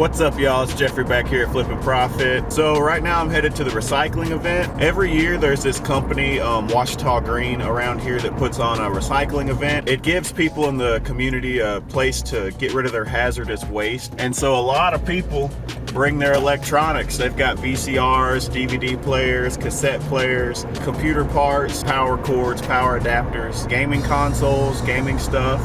What's up, y'all? It's Jeffrey back here at Flippin' Profit. So right now I'm headed to the recycling event. Every year there's this company, Washita Green, around here that puts on a recycling event. It gives people in the community a place to get rid of their hazardous waste. And so a lot of people bring their electronics. They've got VCRs, DVD players, cassette players, computer parts, power cords, power adapters, gaming consoles, gaming stuff.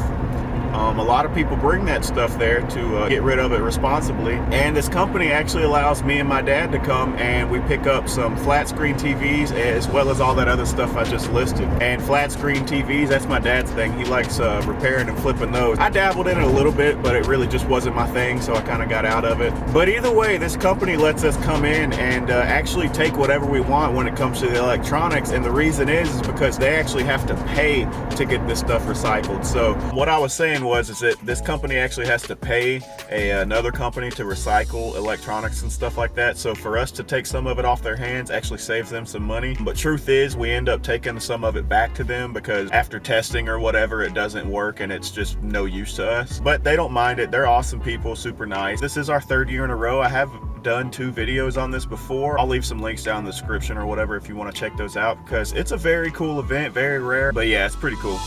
A lot of people bring that stuff there to get rid of it responsibly. And this company actually allows me and my dad to come and we pick up some flat screen TVs as well as all that other stuff I just listed. And flat screen TVs, that's my dad's thing. He likes repairing and flipping those. I dabbled in it a little bit, but it really just wasn't my thing, so I kind of got out of it. But either way, this company lets us come in and actually take whatever we want when it comes to the electronics. And the reason is because they actually have to pay to get this stuff recycled. So what I was saying was that this company actually has to pay another company to recycle electronics and stuff like that. So for us to take some of it off their hands actually saves them some money. But truth is, we end up taking some of it back to them because after testing or whatever, it doesn't work and it's just no use to us. But they don't mind it. They're awesome people, super nice. This is our third year in a row. I have done 2 videos on this before. I'll leave some links down in the description or whatever if you want to check those out, because it's a very cool event, very rare. But yeah, it's pretty cool.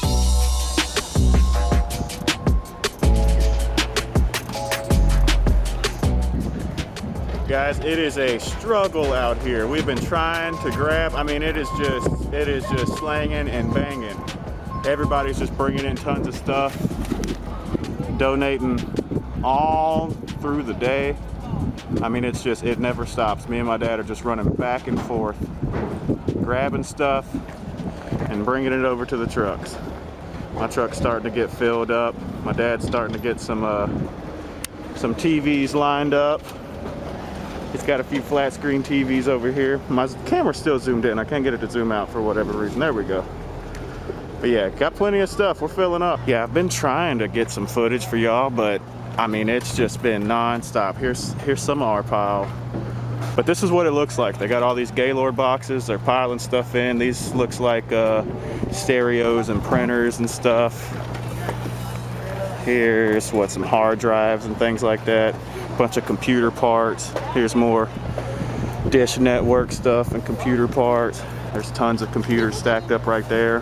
Guys, it is a struggle out here. We've been trying to grab, I mean, it is just slanging and banging. Everybody's just bringing in tons of stuff, donating all through the day. I mean, it's just, it never stops. Me and my dad are just running back and forth, grabbing stuff and bringing it over to the trucks. My truck's starting to get filled up. My dad's starting to get some TVs lined up. He's got a few flat screen TVs over here. My camera's still zoomed in. I can't get it to zoom out for whatever reason. There we go. But yeah, got plenty of stuff. We're filling up. Yeah, I've been trying to get some footage for y'all, but I mean, it's just been non-stop. Here's some of our pile. But this is what it looks like. They got all these Gaylord boxes. They're piling stuff in. These looks like stereos and printers and stuff. Here's some hard drives and things like that. Bunch of computer parts. Here's more Dish Network stuff and computer parts. There's tons of computers stacked up right there.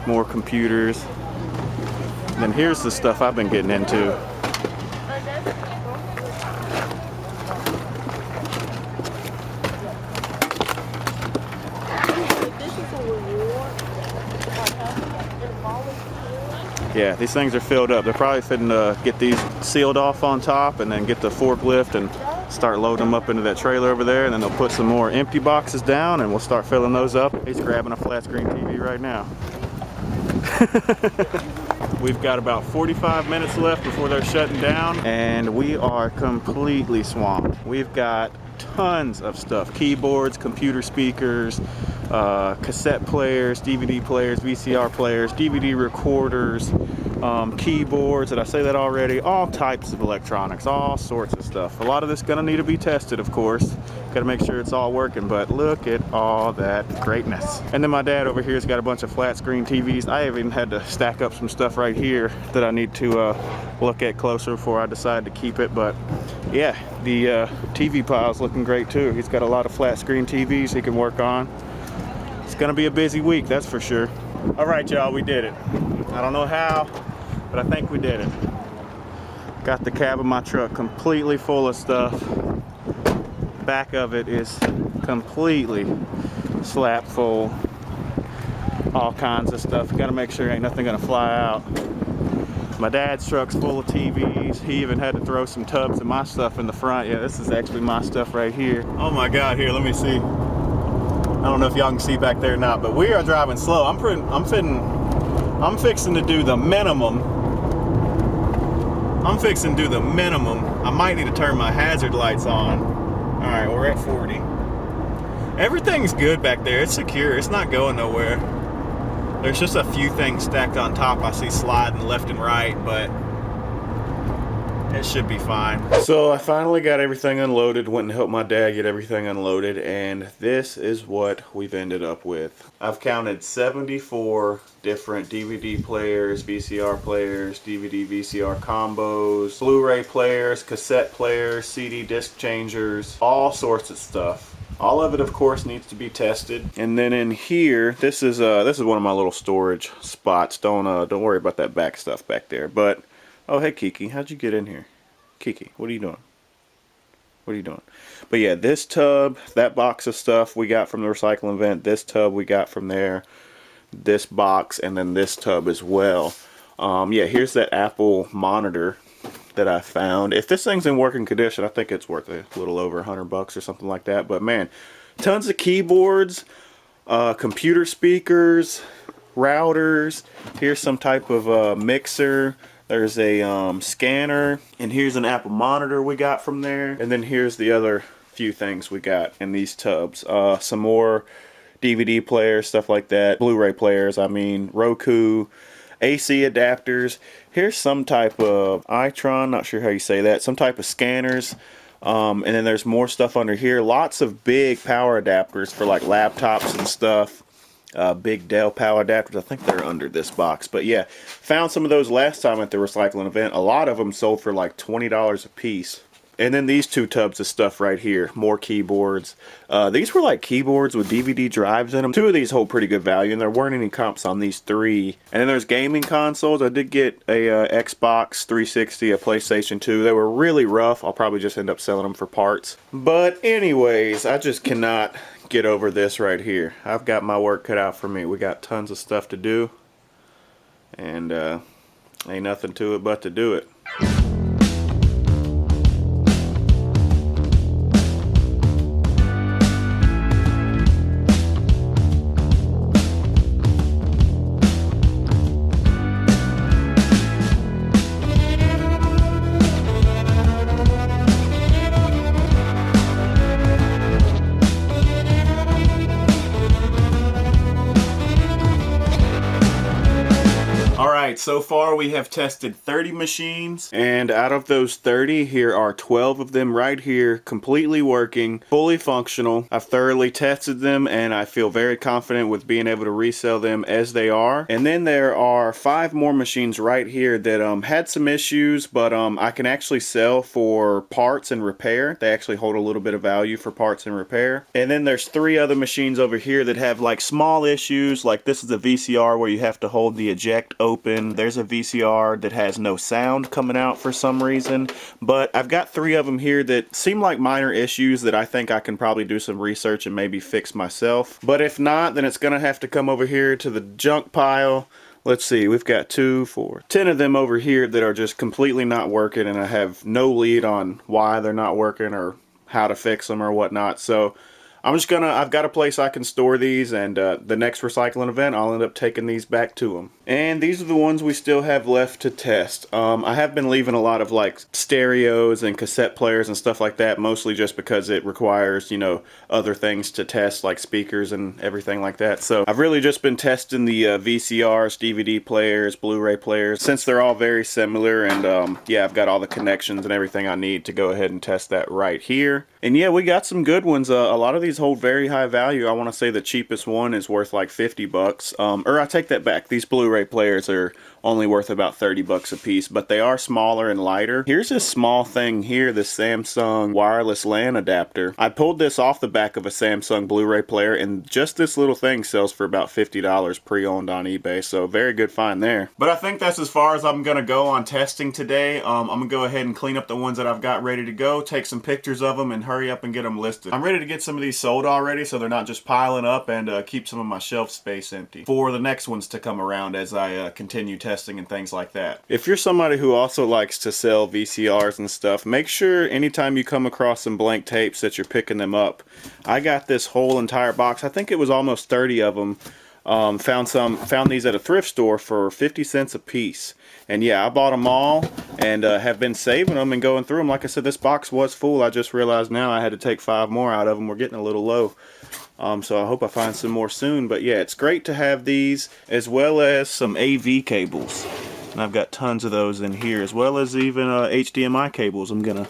More computers. And then here's the stuff I've been getting into. Yeah, these things are filled up. They're probably fitting to get these sealed off on top and then get the forklift and start loading them up into that trailer over there, and then they'll put some more empty boxes down and we'll start filling those up. He's grabbing a flat screen TV right now. We've got about 45 minutes left before they're shutting down and we are completely swamped. We've got tons of stuff: keyboards, computer speakers, cassette players, DVD players, VCR players, DVD recorders, keyboards. Did I say that already? All types of electronics, all sorts of stuff. A lot of this is gonna need to be tested, of course. Gotta make sure it's all working, but look at all that greatness. And then my dad over here's got a bunch of flat screen TVs. I even had to stack up some stuff right here that I need to look at closer before I decide to keep it. But yeah, the TV pile's looking great too. He's got a lot of flat screen TVs he can work on. It's gonna be a busy week, that's for sure. All right, y'all, we did it. I don't know how, but I think we did it. Got the cab of my truck completely full of stuff. Back of it is completely slap full. All kinds of stuff. Gotta make sure ain't nothing gonna fly out. My dad's truck's full of TVs. He even had to throw some tubs of my stuff in the front. Yeah, this is actually my stuff right here. Oh my God, here, let me see. I don't know if y'all can see back there or not, but we are driving slow. I'm fixing to do the minimum. I'm fixing to do the minimum. I might need to turn my hazard lights on. All right, we're at 40. Everything's good back there. It's secure. It's not going nowhere. There's just a few things stacked on top I see sliding left and right, but It should be fine. So I finally got everything unloaded, went and helped my dad get everything unloaded, and this is what we've ended up with. I've counted 74 different DVD players, VCR players, DVD VCR combos, Blu-ray players, cassette players, CD disc changers, all sorts of stuff. All of it, of course, needs to be tested. And then in here, this is one of my little storage spots. Don't worry about that back stuff back there. But oh, hey Kiki, how'd you get in here? Kiki, what are you doing? What are you doing? But yeah, this tub, that box of stuff we got from the recycling event. This tub we got from there. This box, and then this tub as well. Yeah, here's that Apple monitor that I found. If this thing's in working condition, I think it's worth a little over $100 or something like that. But man, tons of keyboards, computer speakers, routers. Here's some type of mixer. There's a scanner, and here's an Apple monitor we got from there. And then here's the other few things we got in these tubs. Some more DVD players, stuff like that. Blu-ray players, I mean, Roku, AC adapters. Here's some type of Itron, not sure how you say that, some type of scanners. And then there's more stuff under here. Lots of big power adapters for like laptops and stuff. Big Dell power adapters. I think they're under this box. But yeah, found some of those last time at the recycling event. A lot of them sold for like $20 a piece. And then these two tubs of stuff right here, more keyboards. These were like keyboards with DVD drives in them. Two of these hold pretty good value, and there weren't any comps on these three. And then there's gaming consoles. I did get a Xbox 360, a PlayStation 2. They were really rough. I'll probably just end up selling them for parts. But anyways, I just cannot get over this right here. I've got my work cut out for me. We got tons of stuff to do, and ain't nothing to it but to do it. So far we have tested 30 machines, and out of those 30, here are 12 of them right here, completely working, fully functional. I've thoroughly tested them, and I feel very confident with being able to resell them as they are. And then there are 5 more machines right here that had some issues, but I can actually sell for parts and repair. They actually hold a little bit of value for parts and repair. And then there's 3 other machines over here that have like small issues, like this is a VCR where you have to hold the eject open. There's a VCR that has no sound coming out for some reason, but I've got 3 of them here that seem like minor issues that I think I can probably do some research and maybe fix myself. But if not, then it's gonna have to come over here to the junk pile. Let's see, we've got 2, 4, 10 of them over here that are just completely not working, and I have no lead on why they're not working or how to fix them or whatnot. So I'm just gonna, I've got a place I can store these, and the next recycling event, I'll end up taking these back to them. And these are the ones we still have left to test. I have been leaving a lot of like stereos and cassette players and stuff like that, mostly just because it requires, you know, other things to test, like speakers and everything like that. So I've really just been testing the VCRs, DVD players, Blu-ray players, since they're all very similar. And yeah, I've got all the connections and everything I need to go ahead and test that right here. And yeah, we got some good ones. A lot of these hold very high value. I want to say the cheapest one is worth like $50. Or I take that back. These Blu-ray players are only worth about $30 a piece, but they are smaller and lighter. Here's this small thing here, this Samsung wireless LAN adapter. I pulled this off the back of a Samsung Blu-ray player, and just this little thing sells for about $50 pre-owned on eBay, so very good find there. But I think that's as far as I'm gonna go on testing today. I'm gonna go ahead and clean up the ones that I've got ready to go, take some pictures of them, and hurry up and get them listed. I'm ready to get some of these sold already, so they're not just piling up, and keep some of my shelf space empty for the next ones to come around as I continue testing and things like that. If you're somebody who also likes to sell VCRs and stuff, make sure anytime you come across some blank tapes that you're picking them up. I got this whole entire box. I think it was almost 30 of them. Found these at a thrift store for 50 cents a piece. And yeah, I bought them all and have been saving them and going through them. Like I said, this box was full. I just realized now I had to take 5 more out of them. We're getting a little low. So I hope I find some more soon. But yeah, it's great to have these, as well as some AV cables. And I've got tons of those in here, as well as even HDMI cables. I'm gonna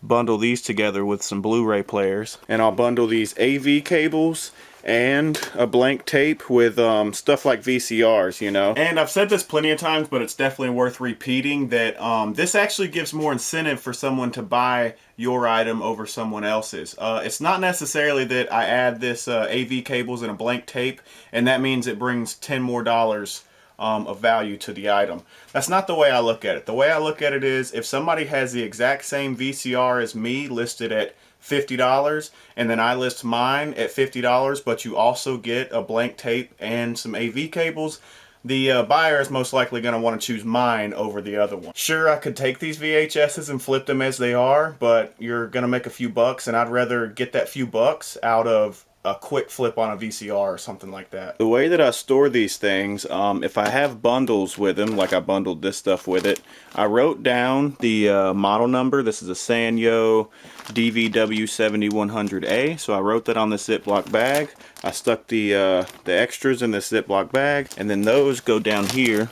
bundle these together with some Blu-ray players, and I'll bundle these AV cables and a blank tape with stuff like VCRs, you know. And I've said this plenty of times, but it's definitely worth repeating that this actually gives more incentive for someone to buy your item over someone else's. It's not necessarily that I add this AV cables and a blank tape and that means it brings $10 more of value to the item. That's not the way I look at it. The way I look at it is, if somebody has the exact same VCR as me listed at $50 and then I list mine at $50, but you also get a blank tape and some AV cables, the buyer is most likely going to want to choose mine over the other one. Sure, I could take these VHSs and flip them as they are, but you're going to make a few bucks, and I'd rather get that few bucks out of a quick flip on a VCR or something like that. The way that I store these things, if I have bundles with them, like I bundled this stuff with it, I wrote down the model number. This is a Sanyo DVW7100A, so I wrote that on this Ziploc bag. I stuck the extras in this Ziploc bag, and then those go down here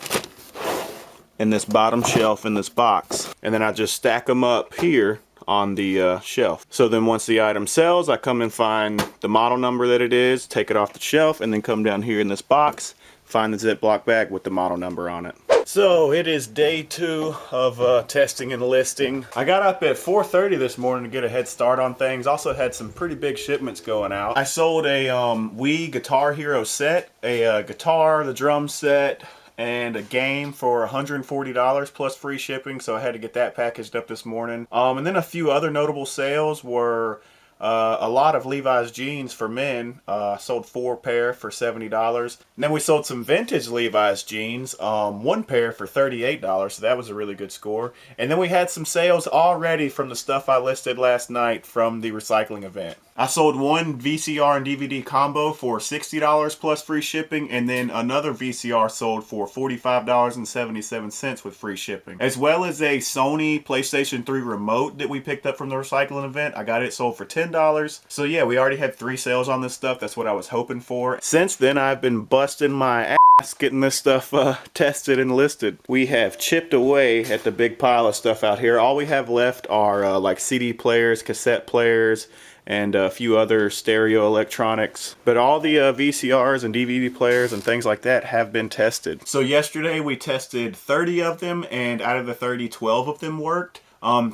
in this bottom shelf in this box, and then I just stack them up here on the shelf. So then once the item sells, I come and find the model number that it is, take it off the shelf, and then come down here in this box, find the Ziploc bag with the model number on it. So it is day 2 of testing and listing. I got up at 4:30 this morning to get a head start on things. Also had some pretty big shipments going out. I sold a Wii Guitar Hero set, a guitar, the drum set, and a game for $140 plus free shipping, so I had to get that packaged up this morning. And then a few other notable sales were a lot of Levi's jeans for men. Sold 4 pair for $70. And then we sold some vintage Levi's jeans, 1 pair for $38, so that was a really good score. And then we had some sales already from the stuff I listed last night from the recycling event. I sold 1 VCR and DVD combo for $60 plus free shipping, and then another VCR sold for $45.77 with free shipping. As well as a Sony PlayStation 3 remote that we picked up from the recycling event. I got it sold for $10. So yeah, we already had 3 sales on this stuff. That's what I was hoping for. Since then, I've been busting my ass getting this stuff tested and listed. We have chipped away at the big pile of stuff out here. All we have left are like CD players, cassette players, and a few other stereo electronics. But all the VCRs and DVD players and things like that have been tested. So yesterday we tested 30 of them, and out of the 30, 12 of them worked.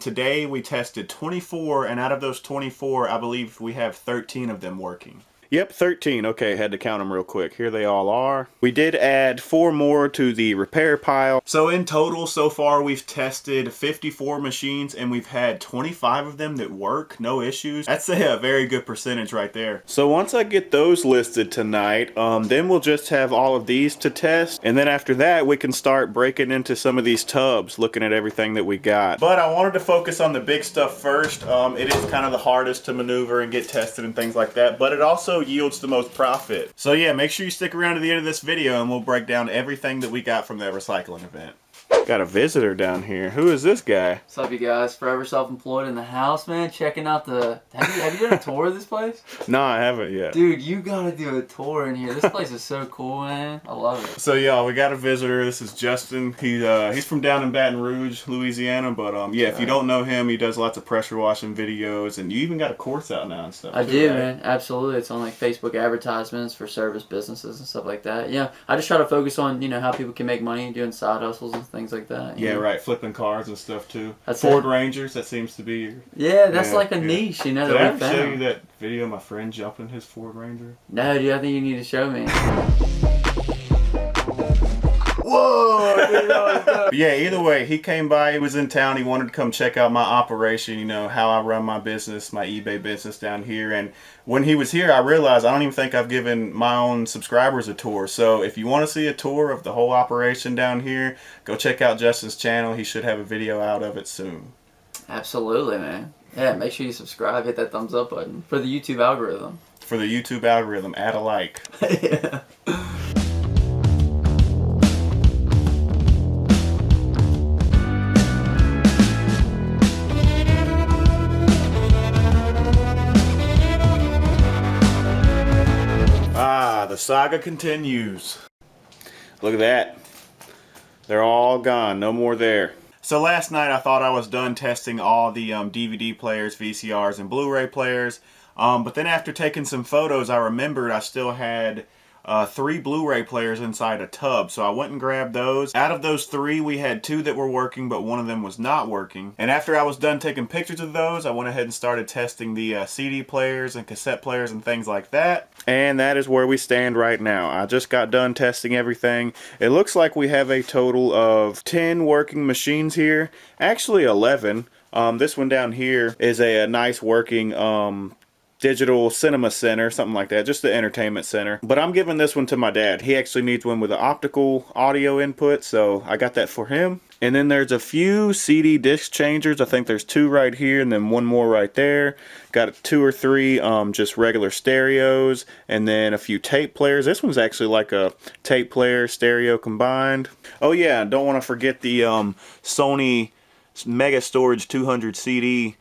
Today we tested 24, and out of those 24, I believe we have 13 of them working. Yep, 13. Okay, had to count them real quick. Here they all are. We did add 4 more to the repair pile. So in total, so far, we've tested 54 machines, and we've had 25 of them that work, no issues. That's a very good percentage right there. So once I get those listed tonight, then we'll just have all of these to test. And then after that, we can start breaking into some of these tubs, looking at everything that we got. But I wanted to focus on the big stuff first. It is kind of the hardest to maneuver and get tested and things like that, but it also yields the most profit. So yeah, make sure you stick around to the end of this video and we'll break down everything that we got from that recycling event. Got a visitor down here. Who is this guy? What's up, you guys? Forever self-employed in the house, man. Checking out the... Have you done a tour of this place? No, I haven't yet. Dude, you gotta do a tour in here. This place is so cool, man. I love it. So y'all, we got a visitor. This is Justin. He's from down in Baton Rouge, Louisiana. But yeah, if you don't know him, he does lots of pressure washing videos, and you even got a course out now and stuff. I do, right? Man. Absolutely. It's on like Facebook advertisements for service businesses and stuff like that. Yeah, I just try to focus on how people can make money doing side hustles and things like that. Yeah, right. Flipping cars and stuff too. That's Ford Rangers. That seems to be. That's like a niche, Did I ever show you that video of my friend jumping his Ford Ranger? No, dude. I think you need to show me. Whoa! Yeah, either way, he came by, he was in town, he wanted to come check out my operation, how I run my business, my eBay business down here. And when he was here, I realized I don't even think I've given my own subscribers a tour. So if you want to see a tour of the whole operation down here, go check out Justin's channel. He should have a video out of it soon. Absolutely, man. Yeah, make sure you subscribe, hit that thumbs up button for the YouTube algorithm. For the YouTube algorithm, add a like. Yeah. The saga continues. Look at that. They're all gone, no more there. So last night I thought I was done testing all the DVD players, VCRs, and Blu-ray players. But then after taking some photos, I remembered I still had 3 Blu-ray players inside a tub, so I went and grabbed those. Out of those 3, we had 2 that were working, but one of them was not working. And after I was done taking pictures of those, I went ahead and started testing the CD players and cassette players and things like that. And that is where we stand right now. I just got done testing everything. It looks like we have a total of 10 working machines here. Actually 11. This one down here is a nice working digital cinema center, something like that, just the entertainment center. But I'm giving this one to my dad. He actually needs one with an optical audio input, so I got that for him. And then there's a few CD disc changers. I think there's 2 right here and then 1 more right there. Got 2 or 3 just regular stereos, and then a few tape players. This one's actually like a tape player stereo combined. Oh yeah, don't want to forget the Sony Mega Storage 200 CD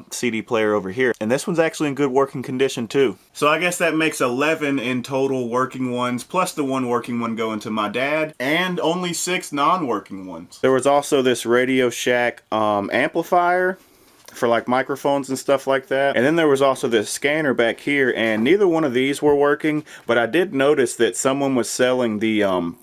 CD player over here, and this one's actually in good working condition too. So I guess that makes 11 in total working ones, plus the 1 working one going to my dad, and only 6 non-working ones. There was also this Radio Shack amplifier for like microphones and stuff like that, and then there was also this scanner back here, and neither one of these were working, but I did notice that someone was selling the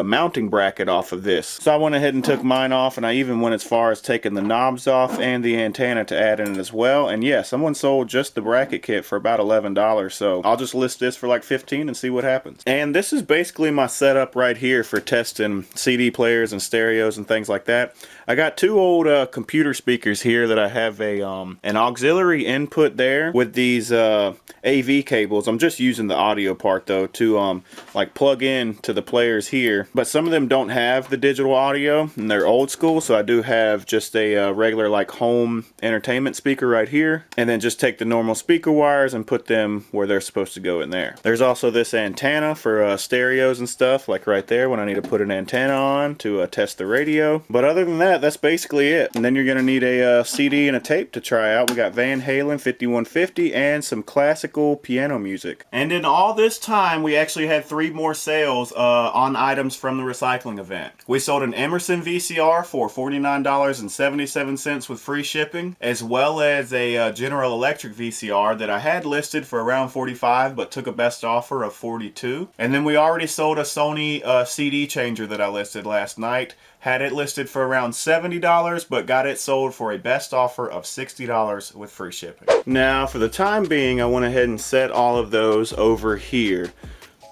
mounting bracket off of this. So I went ahead and took mine off, and I even went as far as taking the knobs off and the antenna to add in it as well. And yeah, someone sold just the bracket kit for about $11, so I'll just list this for like $15 and see what happens. And this is basically my setup right here for testing CD players and stereos and things like that. I got 2 old computer speakers here that I have an auxiliary input there with these AV cables. I'm just using the audio part though to like plug in to the players here, but some of them don't have the digital audio and they're old school, so I do have just a regular like home entertainment speaker right here, and then just take the normal speaker wires and put them where they're supposed to go in there. There's also this antenna for stereos and stuff, like right there when I need to put an antenna on to test the radio. But other than that, that's basically it. And then you're gonna need a CD and a tape to try out. We got Van Halen 5150 and some classical piano music. And in all this time, we actually had 3 more sales on items from the recycling event. We sold an Emerson VCR for $49.77 with free shipping, as well as a General Electric VCR that I had listed for around $45 but took a best offer of $42. And then we already sold a Sony CD changer that I listed last night. Had it listed for around $70 but got it sold for a best offer of $60 with free shipping. Now for the time being, I went ahead and set all of those over here,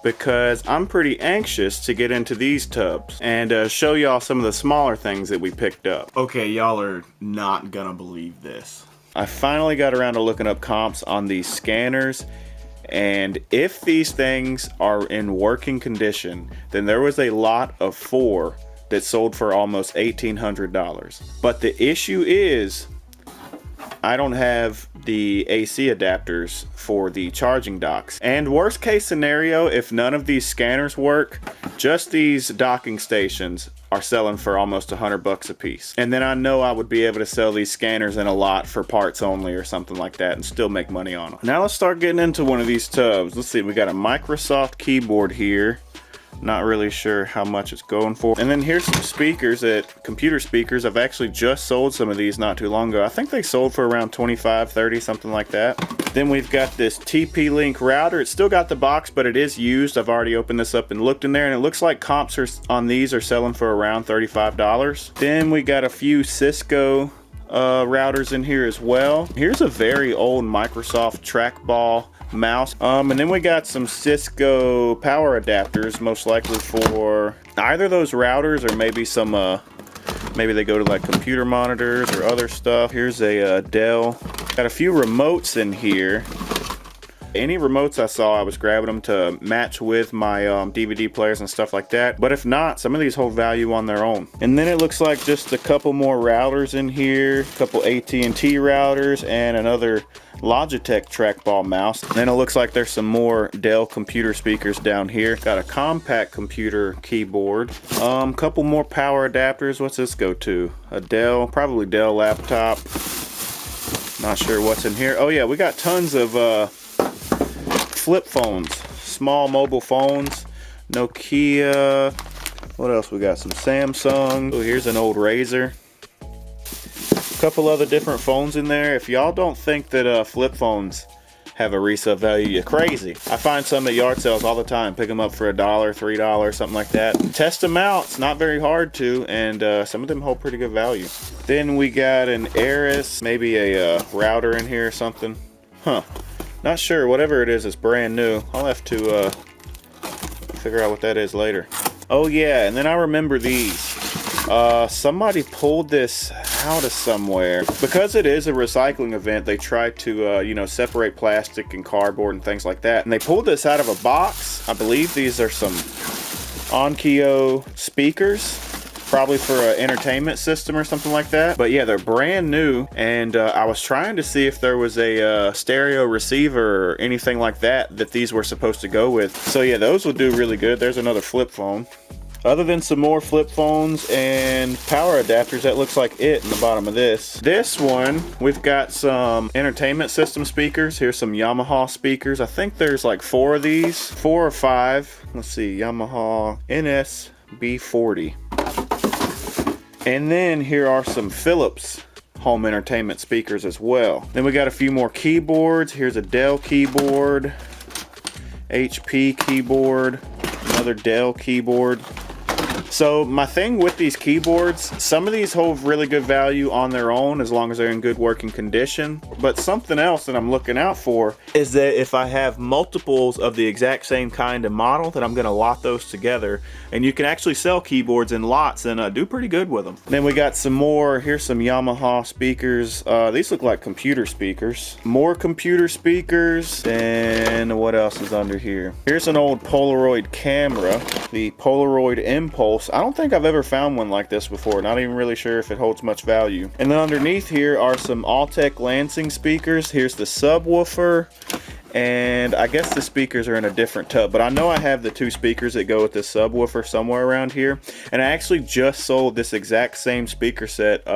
because I'm pretty anxious to get into these tubs and show y'all some of the smaller things that we picked up. Okay, y'all are not gonna believe this. I finally got around to looking up comps on these scanners, and if these things are in working condition, then there was a lot of 4 that sold for almost $1,800. But the issue is, I don't have the AC adapters for the charging docks. And worst case scenario, if none of these scanners work, just these docking stations are selling for almost $100 a piece. And then I know I would be able to sell these scanners in a lot for parts only or something like that and still make money on them. Now let's start getting into one of these tubs. Let's see, we got a Microsoft keyboard here. Not really sure how much it's going for. And then here's some speakers, computer speakers. I've actually just sold some of these not too long ago. I think they sold for around $25, $30, something like that. Then we've got this TP-Link router. It's still got the box, but it is used. I've already opened this up and looked in there, and it looks like comps on these are selling for around $35. Then we got a few Cisco routers in here as well. Here's a very old Microsoft trackball mouse, and then we got some Cisco power adapters, most likely for either those routers or maybe some maybe they go to like computer monitors or other stuff. Here's a Dell. Got a few remotes in here. Any remotes I saw, I was grabbing them to match with my DVD players and stuff like that. But if not, some of these hold value on their own. And then it looks like just a couple more routers in here, a couple AT&T routers, and another Logitech trackball mouse. Then it looks like there's some more Dell computer speakers down here. Got a compact computer keyboard. Couple more power adapters. What's this go to? A Dell, probably Dell laptop. Not sure what's in here. Oh yeah, we got tons of flip phones, small mobile phones, Nokia What else we got? Some Samsung. Oh, here's an old Razr. A couple other different phones in there. If y'all don't think that flip phones have a resale value, you're crazy. I find some at yard sales all the time. Pick them up for $1, $3, something like that. Test them out. It's not very hard to, and some of them hold pretty good value. Then we got an Aris, maybe a router in here or something. Huh. Not sure. Whatever it is, it's brand new. I'll have to figure out what that is later. Oh yeah, and then I remember these. Somebody pulled this out of somewhere. Because it is a recycling event, they try to, you know, separate plastic and cardboard and things like that. And they pulled this out of a box. I believe these are some Onkyo speakers. Probably for an entertainment system or something like that. But yeah, they're brand new, and I was trying to see if there was a stereo receiver or anything like that these were supposed to go with. So yeah, those would do really good. There's another flip phone. Other than some more flip phones and power adapters, that looks like it in the bottom of this. This one, we've got some entertainment system speakers. Here's some Yamaha speakers. I think there's like 4 of these, 4 or 5. Let's see, Yamaha NS-B40. And then here are some Philips home entertainment speakers as well. Then we got a few more keyboards. Here's a Dell keyboard, HP keyboard, another Dell keyboard. So my thing with these keyboards, some of these hold really good value on their own as long as they're in good working condition. But something else that I'm looking out for is that if I have multiples of the exact same kind of model, that I'm going to lot those together. And you can actually sell keyboards in lots and do pretty good with them. Then we got some more. Here's some Yamaha speakers. These look like computer speakers. More computer speakers. And what else is under here? Here's an old Polaroid camera, the Polaroid Impulse. I don't think I've ever found one like this before. Not even really sure if it holds much value. And then underneath here are some Altec Lansing speakers. Here's the subwoofer. And I guess the speakers are in a different tub, but I know I have the 2 speakers that go with the subwoofer somewhere around here. And I actually just sold this exact same speaker set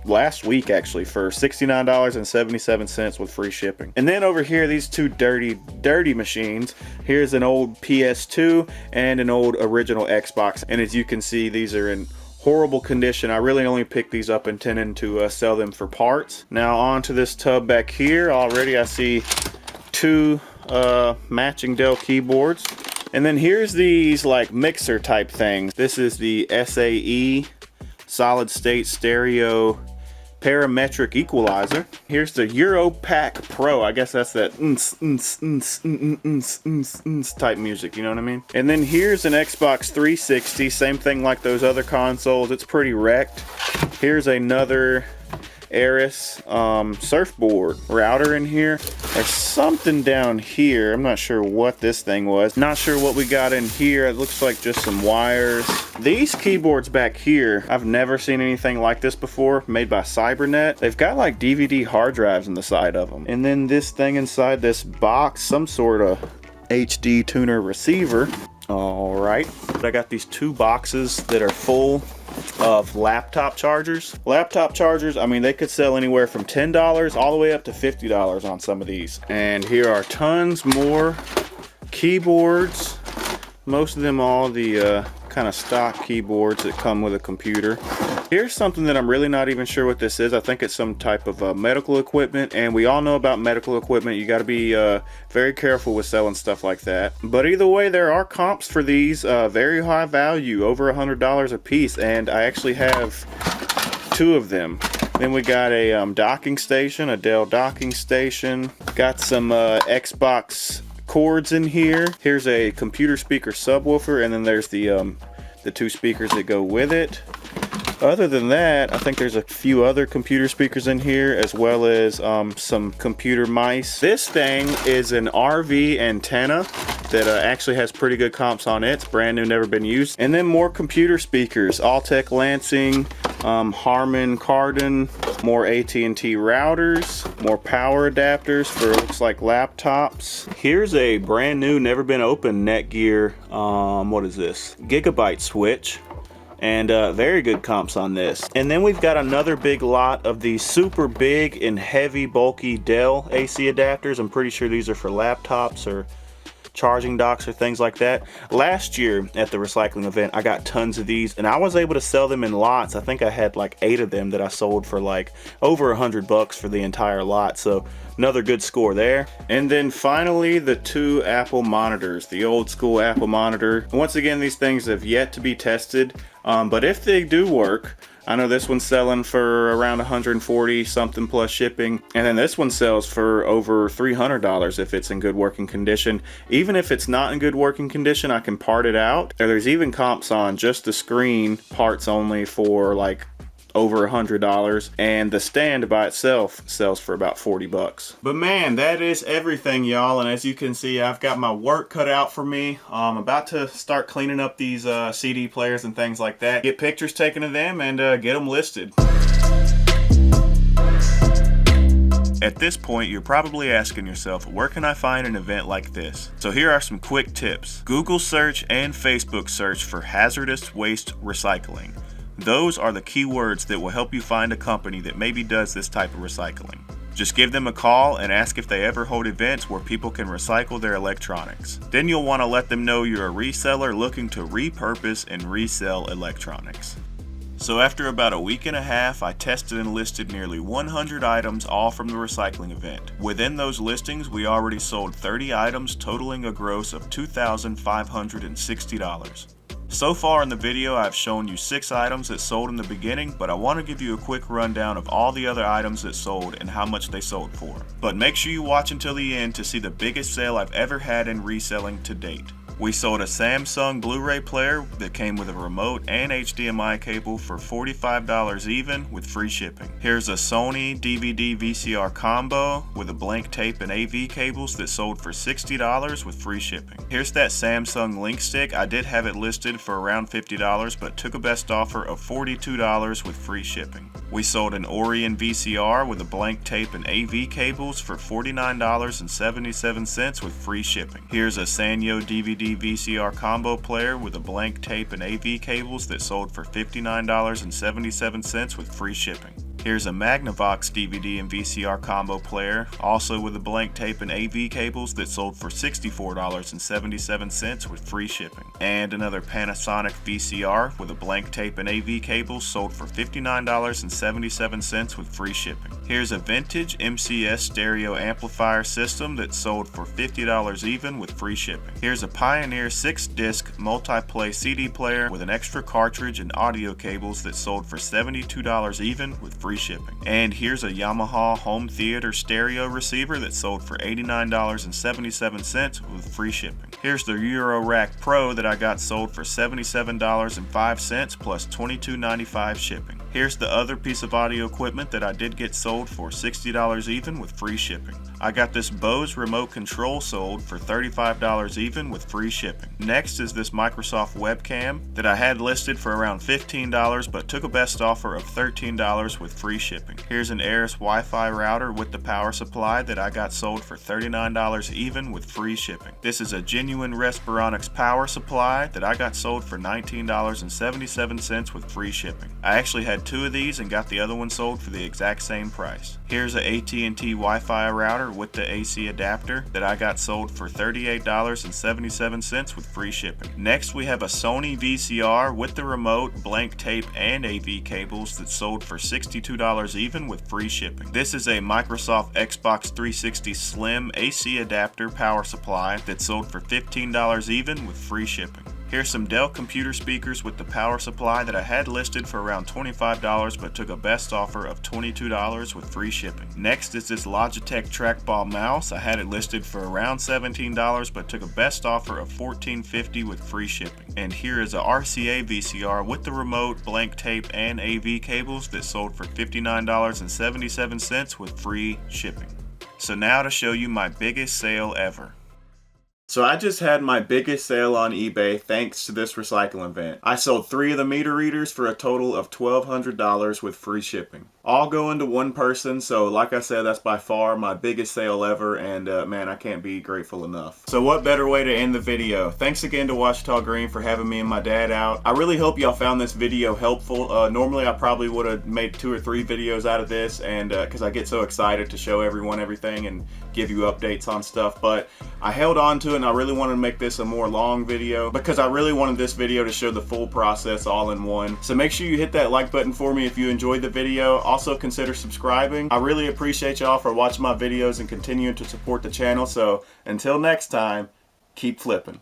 last week, actually, for $69.77 with free shipping. And then over here, these 2 dirty machines. Here's an old PS2 and an old original Xbox. And as you can see, these are in horrible condition. I really only picked these up intending to sell them for parts. Now onto this tub back here. Already I see 2 matching Dell keyboards. And then here's these like mixer type things. This is the SAE solid state stereo parametric equalizer. Here's the Europack Pro. I guess that's that type music, you know what I mean? And then here's an Xbox 360, same thing like those other consoles. It's pretty wrecked. Here's another Aris surfboard router in here. There's something down here. I'm not sure what this thing was. Not sure what we got in here. It looks like just some wires. These keyboards back here, I've never seen anything like this before, made by Cybernet. They've got like DVD hard drives in the side of them. And then this thing inside this box, some sort of HD tuner receiver. All right, I got these 2 boxes that are full of laptop chargers. Laptop chargers, I mean, they could sell anywhere from $10 all the way up to $50 on some of these. And here are tons more keyboards. Most of them all the kind of stock keyboards that come with a computer. Here's something that I'm really not even sure what this is. I think it's some type of medical equipment, and we all know about medical equipment. You got to be very careful with selling stuff like that. But either way, there are comps for these, very high value, over $100 a piece, and I actually have 2 of them. Then we got a docking station, a Dell docking station. Got some Xbox cords in here. Here's a computer speaker subwoofer, and then there's the 2 speakers that go with it. Other than that, I think there's a few other computer speakers in here, as well as some computer mice. This thing is an RV antenna that actually has pretty good comps on it. It's brand new, never been used. And then more computer speakers, Altec Lansing, Harman Kardon, more AT&T routers, more power adapters for looks like laptops. Here's a brand new, never been opened Netgear, what is this? Gigabyte switch. And very good comps on this. And then we've got another big lot of these super big and heavy bulky Dell AC adapters. I'm pretty sure these are for laptops or charging docks or things like that. Last year at the recycling event, I got tons of these, and I was able to sell them in lots. I think I had like 8 of them that I sold for like over $100 for the entire lot. So another good score there. And then finally, the 2 Apple monitors, the old school Apple monitor. Once again, these things have yet to be tested, but if they do work, I know this one's selling for around 140 something plus shipping, and then this one sells for over $300 if it's in good working condition. Even if it's not in good working condition, I can part it out. There's even comps on just the screen parts only for like over $100, and the stand by itself sells for about $40. But man, that is everything, y'all. And as you can see, I've got my work cut out for me. I'm about to start cleaning up these CD players and things like that, get pictures taken of them, and get them listed. At this point, you're probably asking yourself, where can I find an event like this? So here are some quick tips. Google search and Facebook search for hazardous waste recycling. Those are the keywords that will help you find a company that maybe does this type of recycling. Just give them a call and ask if they ever hold events where people can recycle their electronics. Then you'll want to let them know you're a reseller looking to repurpose and resell electronics. So after about a week and a half, I tested and listed nearly 100 items, all from the recycling event. Within those listings, we already sold 30 items, totaling a gross of $2,560. So far in the video, I've shown you 6 items that sold in the beginning, but I want to give you a quick rundown of all the other items that sold and how much they sold for. But make sure you watch until the end to see the biggest sale I've ever had in reselling to date. We sold a Samsung Blu-ray player that came with a remote and HDMI cable for $45 even, with free shipping. Here's a Sony DVD VCR combo with a blank tape and AV cables that sold for $60 with free shipping. Here's that Samsung Link Stick. I did have it listed for around $50, but took a best offer of $42 with free shipping. We sold an Orion VCR with a blank tape and AV cables for $49.77 with free shipping. Here's a Sanyo DVD VCR combo player with a blank tape and AV cables that sold for $59.77 with free shipping. Here's a Magnavox DVD and VCR combo player, also with a blank tape and AV cables, that sold for $64.77 with free shipping. And another Panasonic VCR with a blank tape and AV cables sold for $59.77 with free shipping. Here's a vintage MCS stereo amplifier system that sold for $50 even with free shipping. Here's a Pioneer 6-disc multi-play CD player with an extra cartridge and audio cables that sold for $72 even with free shipping. And here's a Yamaha home theater stereo receiver that sold for $89.77 with free shipping. Here's the Eurorack Pro that I got sold for $77.05 plus $22.95 shipping. Here's the other piece of audio equipment that I did get sold for $60 even with free shipping. I got this Bose remote control sold for $35 even with free shipping. Next is this Microsoft webcam that I had listed for around $15 but took a best offer of $13 with free shipping. Here's an Aris Wi-Fi router with the power supply that I got sold for $39 even with free shipping. This is a genuine Respironics power supply that I got sold for $19.77 with free shipping. I actually had 2 of these and got the other one sold for the exact same price. Here's a AT&T Wi-Fi router with the AC adapter that I got sold for $38.77 with free shipping. Next, we have a Sony VCR with the remote, blank tape, and AV cables that sold for $62 even with free shipping. This is a Microsoft Xbox 360 Slim AC adapter power supply that sold for $15 even with free shipping. Here's some Dell computer speakers with the power supply that I had listed for around $25 but took a best offer of $22 with free shipping. Next is this Logitech trackball mouse. I had it listed for around $17 but took a best offer of $14.50 with free shipping. And here is a RCA VCR with the remote, blank tape, and AV cables that sold for $59.77 with free shipping. So now to show you my biggest sale ever. So I just had my biggest sale on eBay thanks to this recycling event. I sold 3 of the meter readers for a total of $1,200 with free shipping. all going to one person. So like I said, that's by far my biggest sale ever, and man, I can't be grateful enough. So what better way to end the video? Thanks again to Washita Green for having me and my dad out. I really hope y'all found this video helpful. Normally I probably would have made 2 or 3 videos out of this, and because I get so excited to show everyone everything and give you updates on stuff, but I held on to it, and I really wanted to make this a more long video because I really wanted this video to show the full process all in one. So make sure you hit that like button for me if you enjoyed the video. Also consider subscribing. I really appreciate y'all for watching my videos and continuing to support the channel. So until next time, keep flipping.